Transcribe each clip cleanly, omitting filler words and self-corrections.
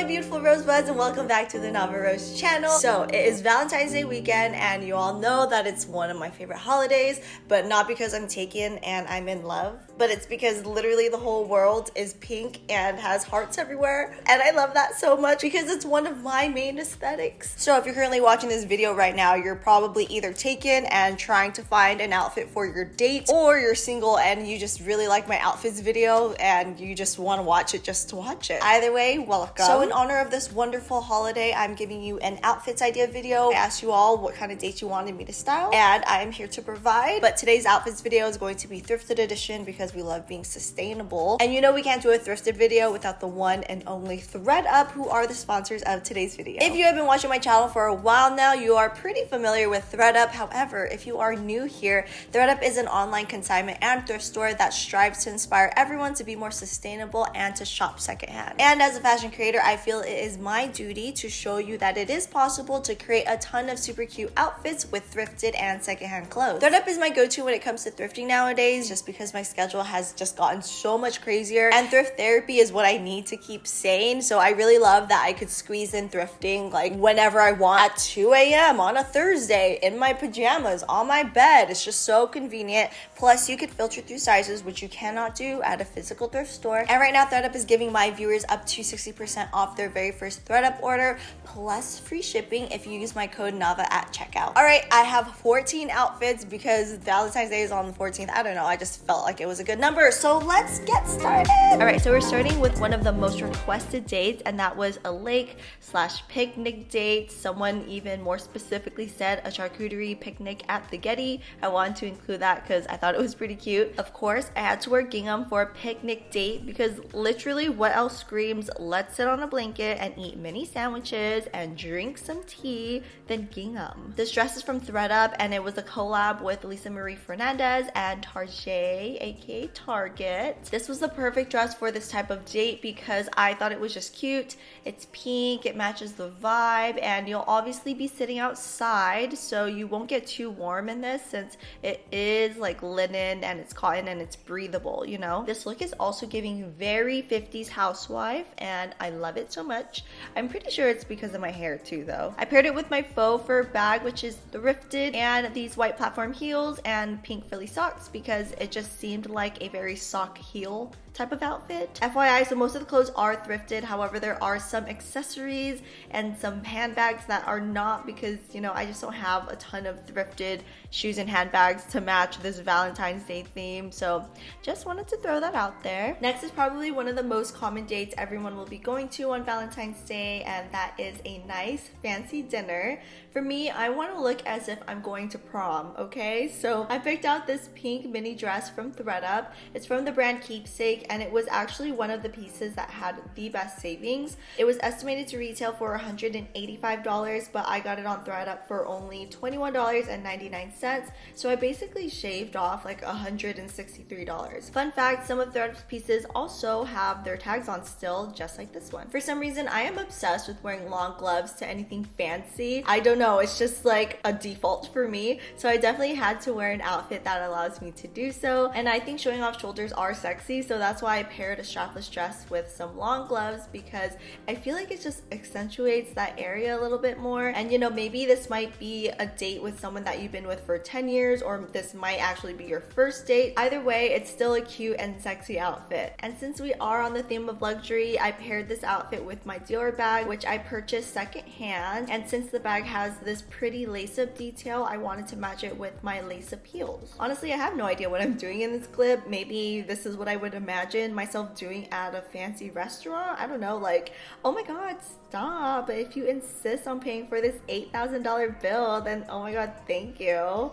my beautiful rosebuds, and welcome back to the Nava Rose channel. So it is Valentine's Day weekend, and you all know that it's one of my favorite holidays, but not because I'm taken and I'm in love, but it's because literally the whole world is pink and has hearts everywhere, and I love that so much because it's one of my main aesthetics. So if you're currently watching this video right now, you're probably either taken and trying to find an outfit for your date, or you're single and you just really like my outfits video and you just want to watch it just to watch it. Either way, welcome. So in honor of this wonderful holiday, I'm giving you an outfits idea video. I asked you all what kind of dates you wanted me to style, and I'm here to provide. But today's outfits video is going to be thrifted edition because we love being sustainable. And you know we can't do a thrifted video without the one and only Thredup, who are the sponsors of today's video. If you have been watching my channel for a while now, you are pretty familiar with Thredup. However, if you are new here, Thredup is an online consignment and thrift store that strives to inspire everyone to be more sustainable and to shop secondhand. And as a fashion creator, I feel it is my duty to show you that it is possible to create a ton of super cute outfits with thrifted and secondhand clothes. Thredup is my go-to when it comes to thrifting nowadays, just because my schedule has just gotten so much crazier, and thrift therapy is what I need to keep sane. So I really love that I could squeeze in thrifting like whenever I want at 2 a.m. on a Thursday in my pajamas on my bed. It's just so convenient. Plus you could filter through sizes, which you cannot do at a physical thrift store. And right now Thredup is giving my viewers up to 60% off their very first Thredup order, plus free shipping if you use my code Nava at checkout. All right, I have 14 outfits because Valentine's Day is on the 14th. I don't know, I just felt like it was a good number. So let's get started. All right, so we're starting with one of the most requested dates, and that was a lake/picnic date. Someone even more specifically said a charcuterie picnic at the Getty. I wanted to include that because I thought it was pretty cute. Of course, I had to wear gingham for a picnic date because literally what else screams let's sit on a blanket and eat mini sandwiches and drink some tea than gingham. This dress is from Thredup, and it was a collab with Lisa Marie Fernandez and Tarjay, aka Target. This was the perfect dress for this type of date because I thought it was just cute. It's pink, it matches the vibe, and you'll obviously be sitting outside, so you won't get too warm in this since it is like linen and it's cotton and it's breathable, you know? This look is also giving very 50s housewife, and I love it so much. I'm pretty sure it's because of my hair too though. I paired it with my faux fur bag, which is thrifted, and these white platform heels and pink frilly socks because it just seemed like a very sock heel type of outfit. FYI, so most of the clothes are thrifted. However, there are some accessories and some handbags that are not, because you know I just don't have a ton of thrifted shoes and handbags to match this Valentine's Day theme, so just wanted to throw that out there. Next is probably one of the most common dates everyone will be going to on Valentine's Day, and that is a nice fancy dinner. For me, I want to look as if I'm going to prom, okay? So I picked out this pink mini dress from Thredup. It's from the brand Keepsake, and it was actually one of the pieces that had the best savings. It was estimated to retail for $185, but I got it on Thredup for only $21.99, so I basically shaved off like $163. Fun fact, some of Thredup's pieces also have their tags on still, just like this one. For some reason, I am obsessed with wearing long gloves to anything fancy. I don't know, it's just like a default for me, so I definitely had to wear an outfit that allows me to do so, and I think showing off shoulders are sexy, so that's why I paired a strapless dress with some long gloves because I feel like it just accentuates that area a little bit more. And you know, maybe this might be a date with someone that you've been with for 10 years, or this might actually be your first date. Either way, it's still a cute and sexy outfit. And since we are on the theme of luxury, I paired this outfit with my Dior bag, which I purchased secondhand, and since the bag has this pretty lace-up detail, I wanted to match it with my lace-up heels. Honestly, I have no idea what I'm doing in this clip. Maybe this is what I would imagine myself doing at a fancy restaurant. I don't know, like, oh my god, stop. But if you insist on paying for this $8,000 bill, then oh my god, thank you.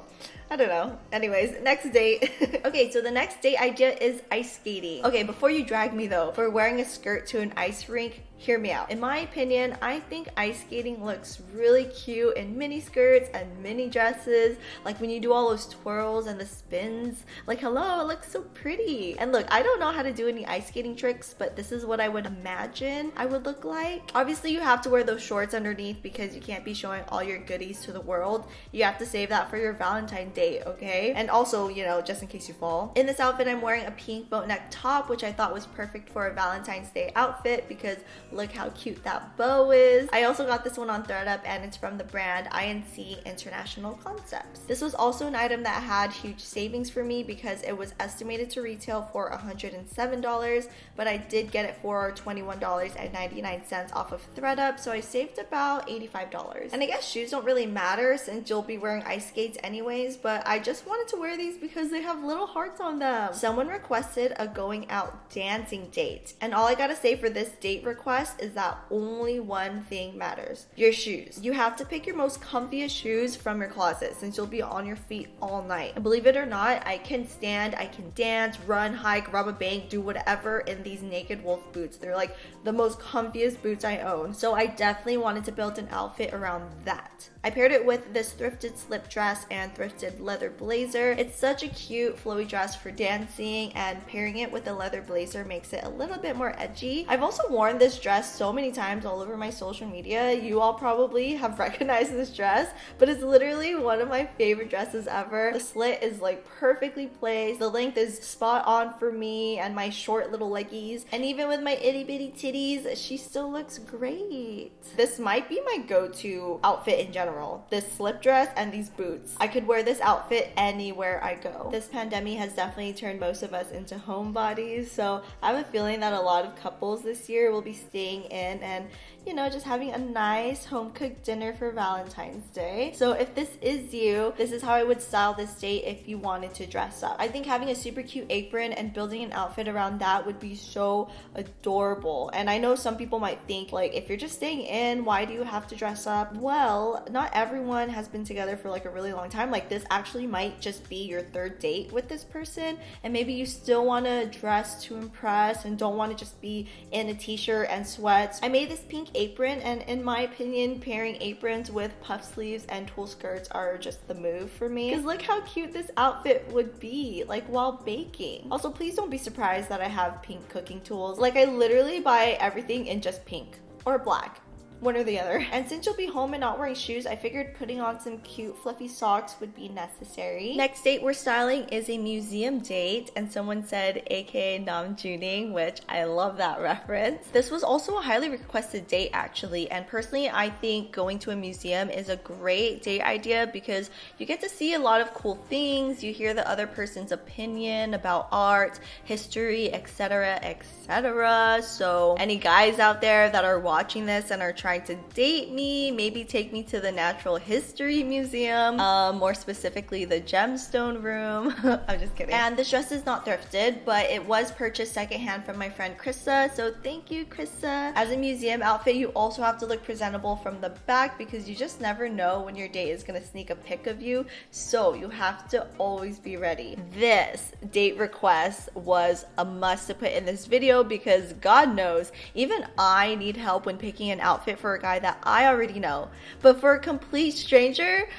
I don't know. Anyways, next date. Okay, so the next date idea is ice skating. Okay, before you drag me though for wearing a skirt to an ice rink, hear me out. In my opinion, I think ice skating looks really cute in mini skirts and mini dresses. Like when you do all those twirls and the spins. Like, hello, it looks so pretty. And look, I don't know how to do any ice skating tricks, but this is what I would imagine I would look like. Obviously, you have to wear those shorts underneath because you can't be showing all your goodies to the world. You have to save that for your Valentine's Day, okay? And also, you know, just in case you fall. In this outfit, I'm wearing a pink boat neck top, which I thought was perfect for a Valentine's Day outfit because Look how cute that bow is. I also got this one on ThredUp, and it's from the brand INC International Concepts. This was also an item that had huge savings for me because it was estimated to retail for $107, but I did get it for $21.99 off of ThredUp, so I saved about $85. And I guess shoes don't really matter since you'll be wearing ice skates anyways, but I just wanted to wear these because they have little hearts on them. Someone requested a going out dancing date, and all I gotta say for this date request is that only one thing matters: your shoes. You have to pick your most comfiest shoes from your closet since you'll be on your feet all night. And believe it or not, I can stand, I can dance, run, hike, rob a bank, do whatever in these Naked Wolf boots. They're like the most comfiest boots I own, so I definitely wanted to build an outfit around that. I paired it with this thrifted slip dress and thrifted leather blazer. It's such a cute flowy dress for dancing, and pairing it with a leather blazer makes it a little bit more edgy. I've also worn this dress so many times all over my social media. You all probably have recognized this dress, but it's literally one of my favorite dresses ever. The slit is like perfectly placed. The length is spot on for me and my short little leggies. And even with my itty bitty titties, she still looks great. This might be my go-to outfit in general. This slip dress and these boots. I could wear this outfit anywhere I go. This pandemic has definitely turned most of us into homebodies, so I have a feeling that a lot of couples this year will be staying in and, you know, just having a nice home-cooked dinner for Valentine's Day. So if this is you, this is how I would style this date if you wanted to dress up. I think having a super cute apron and building an outfit around that would be so adorable. And I know some people might think, like, if you're just staying in, why do you have to dress up? Well, not everyone has been together for like a really long time. Like, this actually might just be your third date with this person, and maybe you still want to dress to impress and don't want to just be in a t-shirt and sweats. I made this pink apron, and in my opinion, pairing aprons with puff sleeves and tulle skirts are just the move for me, because look how cute this outfit would be like while baking. Also, please don't be surprised that I have pink cooking tools. Like, I literally buy everything in just pink or black, one or the other. And since you'll be home and not wearing shoes, I figured putting on some cute fluffy socks would be necessary. Next date we're styling is a museum date, and someone said aka Namjuning, which I love that reference. This was also a highly requested date actually, and personally I think going to a museum is a great date idea because you get to see a lot of cool things, you hear the other person's opinion about art, history, etc, etc. So any guys out there that are watching this and are trying to date me, maybe take me to the Natural History Museum, more specifically the Gemstone Room. I'm just kidding. And this dress is not thrifted, but it was purchased secondhand from my friend Krista, so thank you, Krista. As a museum outfit, you also have to look presentable from the back because you just never know when your date is gonna sneak a pic of you, so you have to always be ready. This date request was a must to put in this video because God knows, even I need help when picking an outfit for a guy that I already know. But for a complete stranger,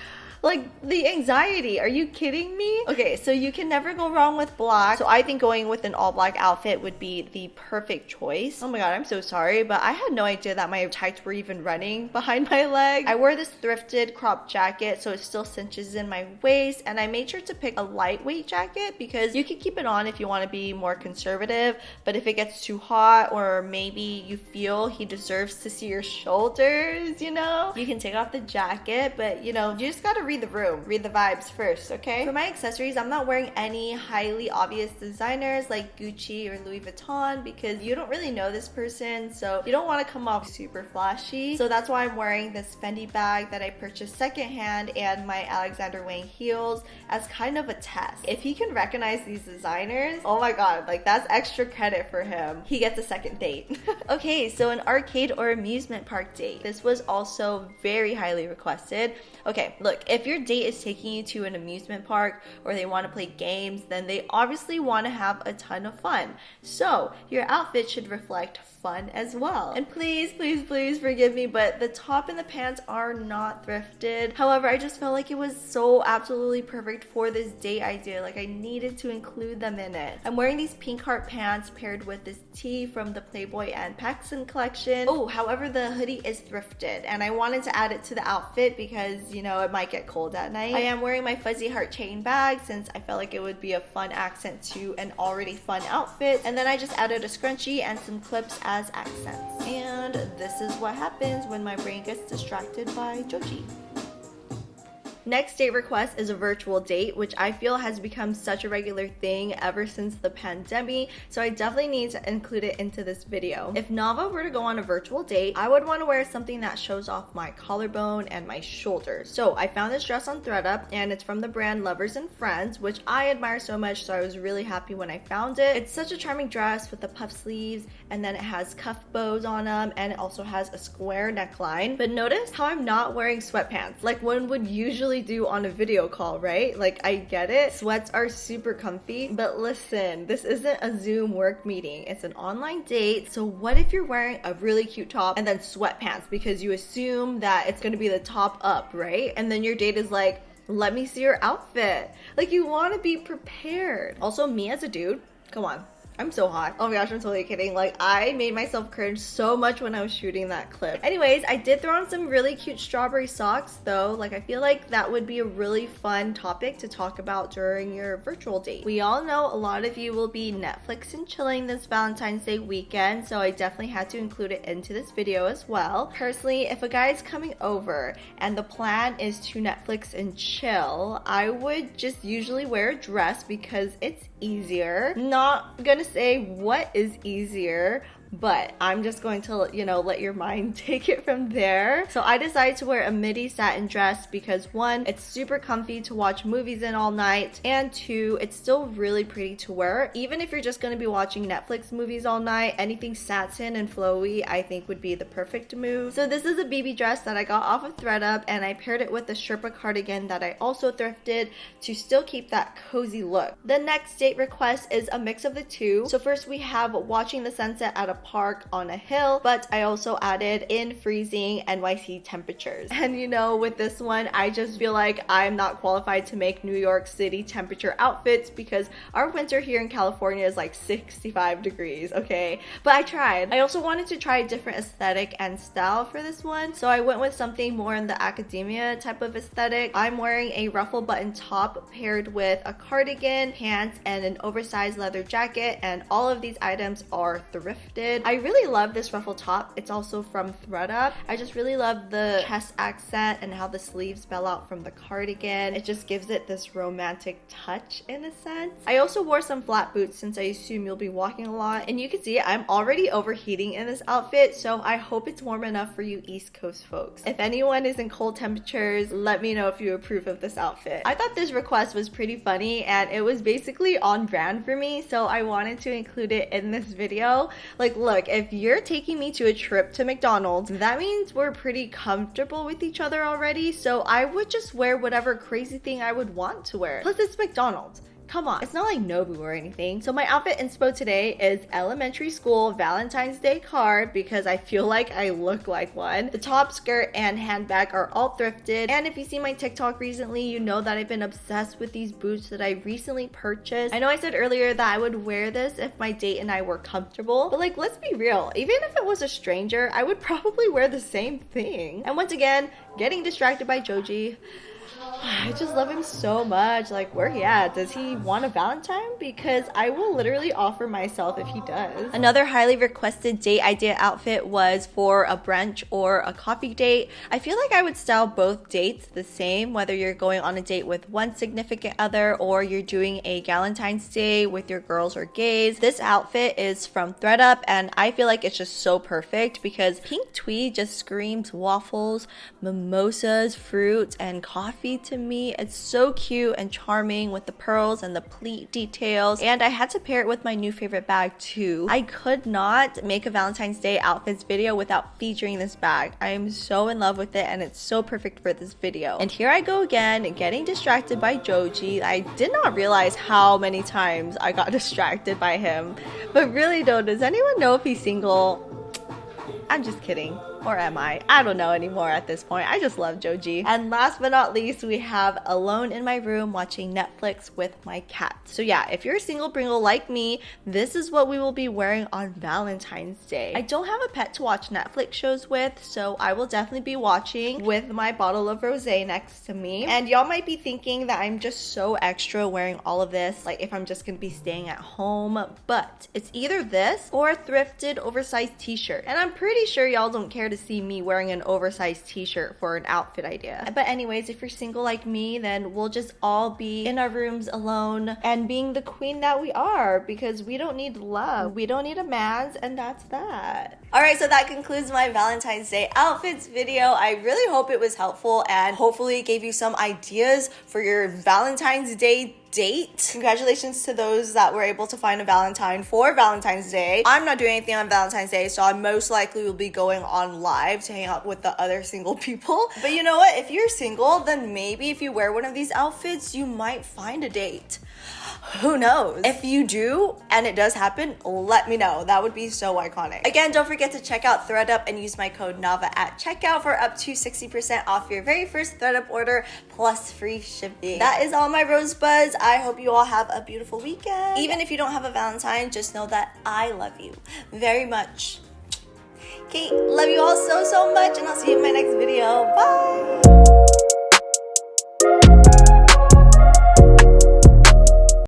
like, the anxiety, are you kidding me? Okay, so you can never go wrong with black, so I think going with an all black outfit would be the perfect choice. Oh my god, I'm so sorry, but I had no idea that my tights were even running behind my leg. I wore this thrifted crop jacket so it still cinches in my waist, and I made sure to pick a lightweight jacket because you can keep it on if you want to be more conservative, but if it gets too hot or maybe you feel he deserves to see your shoulders, you know, you can take off the jacket, but you know, you just gotta read the room, read the vibes first, okay? For my accessories, I'm not wearing any highly obvious designers like Gucci or Louis Vuitton because you don't really know this person, so you don't want to come off super flashy. So that's why I'm wearing this Fendi bag that I purchased secondhand and my Alexander Wang heels as kind of a test. If he can recognize these designers, oh my god, like that's extra credit for him. He gets a second date. Okay, so an arcade or amusement park date. This was also very highly requested. Okay, look, if your date is taking you to an amusement park or they want to play games, then they obviously want to have a ton of fun. So your outfit should reflect fun as well. And please, please, please forgive me, but the top and the pants are not thrifted. However, I just felt like it was so absolutely perfect for this date idea. Like, I needed to include them in it. I'm wearing these pink heart pants paired with this tee from the Playboy and Paxson collection. Oh, however, the hoodie is thrifted and I wanted to add it to the outfit because, you know, it might get cold at night. I am wearing my fuzzy heart chain bag since I felt like it would be a fun accent to an already fun outfit. And then I just added a scrunchie and some clips as accents. And this is what happens when my brain gets distracted by Joji. Next date request is a virtual date, which I feel has become such a regular thing ever since the pandemic, so I definitely need to include it into this video. If Nava were to go on a virtual date, I would want to wear something that shows off my collarbone and my shoulders. So I found this dress on ThredUp, and it's from the brand Lovers and Friends, which I admire so much, so I was really happy when I found it. It's such a charming dress with the puff sleeves, and then it has cuff bows on them, and it also has a square neckline. But notice how I'm not wearing sweatpants like one would usually do on a video call, right? Like, I get it, sweats are super comfy, but listen, this isn't a Zoom work meeting, it's an online date. So what if you're wearing a really cute top and then sweatpants because you assume that it's gonna be the top up, right? And then your date is like, let me see your outfit. Like, you want to be prepared. Also, me as a dude, come on, I'm so hot. Oh my gosh, I'm totally kidding. Like, I made myself cringe so much when I was shooting that clip. Anyways, I did throw on some really cute strawberry socks though. Like, I feel like that would be a really fun topic to talk about during your virtual date. We all know a lot of you will be Netflix and chilling this Valentine's Day weekend, so I definitely had to include it into this video as well. Personally, if a guy is coming over and the plan is to Netflix and chill, I would just usually wear a dress because it's easier. Not gonna say what is easier, but I'm just going to, you know, let your mind take it from there. So I decided to wear a midi satin dress because one, it's super comfy to watch movies in all night, and two, it's still really pretty to wear. Even if you're just going to be watching Netflix movies all night, anything satin and flowy I think would be the perfect move. So this is a BB dress that I got off of ThredUp, and I paired it with a Sherpa cardigan that I also thrifted to still keep that cozy look. The next date request is a mix of the two. So first we have watching the sunset at a park on a hill, but I also added in freezing NYC temperatures. And you know, with this one, I just feel like I'm not qualified to make New York City temperature outfits because our winter here in California is like 65 degrees, okay? But I tried. I also wanted to try a different aesthetic and style for this one, so I went with something more in the academia type of aesthetic. I'm wearing a ruffle button top paired with a cardigan, pants, and an oversized leather jacket, and all of these items are thrifted. I really love this ruffle top. It's also from ThredUp. I just really love the chest accent and how the sleeves spell out from the cardigan. It just gives it this romantic touch in a sense. I also wore some flat boots since I assume you'll be walking a lot, and you can see I'm already overheating in this outfit, so I hope it's warm enough for you East Coast folks. If anyone is in cold temperatures, let me know if you approve of this outfit. I thought this request was pretty funny and it was basically on brand for me, so I wanted to include it in this video. Like, look, if you're taking me to a trip to McDonald's, that means we're pretty comfortable with each other already, so I would just wear whatever crazy thing I would want to wear. Plus, it's McDonald's. Come on, it's not like Nobu or anything. So my outfit inspo today is elementary school Valentine's Day card because I feel like I look like one. The top, skirt, and handbag are all thrifted. And if you see my TikTok recently, you know that I've been obsessed with these boots that I recently purchased. I know I said earlier that I would wear this if my date and I were comfortable, but like, let's be real. Even if it was a stranger, I would probably wear the same thing. And once again, getting distracted by Joji. I just love him so much. Like, where he at? Does he want a Valentine? Because I will literally offer myself if he does. Another highly requested date idea outfit was for a brunch or a coffee date. I feel like I would style both dates the same, whether you're going on a date with one significant other or you're doing a Valentine's Day with your girls or gays. This outfit is from ThredUp and I feel like it's just so perfect because pink tweed just screams waffles, mimosas, fruit, and coffee to me. It's so cute and charming with the pearls and the pleat details, and I had to pair it with my new favorite bag too. I could not make a Valentine's Day outfits video without featuring this bag. I am so in love with it and it's so perfect for this video. And here I go again, getting distracted by Joji. I did not realize how many times I got distracted by him, but really though, does anyone know if he's single? I'm just kidding. Or am I? I don't know anymore at this point. I just love Joji. And last but not least, we have alone in my room watching Netflix with my cat. So yeah, if you're a single Pringle like me, this is what we will be wearing on Valentine's Day. I don't have a pet to watch Netflix shows with, so I will definitely be watching with my bottle of rosé next to me. And y'all might be thinking that I'm just so extra wearing all of this, like if I'm just gonna be staying at home, but it's either this or a thrifted oversized t-shirt. And I'm pretty sure y'all don't care to see me wearing an oversized t-shirt for an outfit idea. But anyways, if you're single like me, then we'll just all be in our rooms alone and being the queen that we are, because we don't need love. We don't need a man's, and that's that. Alright, so that concludes my Valentine's Day outfits video. I really hope it was helpful and hopefully gave you some ideas for your Valentine's Day date. Congratulations to those that were able to find a Valentine for Valentine's Day. I'm not doing anything on Valentine's Day, so I most likely will be going on live to hang out with the other single people. But you know what? If you're single, then maybe if you wear one of these outfits, you might find a date. Who knows? If you do, and it does happen, let me know. That would be so iconic. Again, don't forget to check out ThredUp and use my code NAVA at checkout for up to 60% off your very first ThredUp order plus free shipping. That is all my rosebuds. I hope you all have a beautiful weekend. Even if you don't have a Valentine, just know that I love you very much. Okay, love you all so much, and I'll see you in my next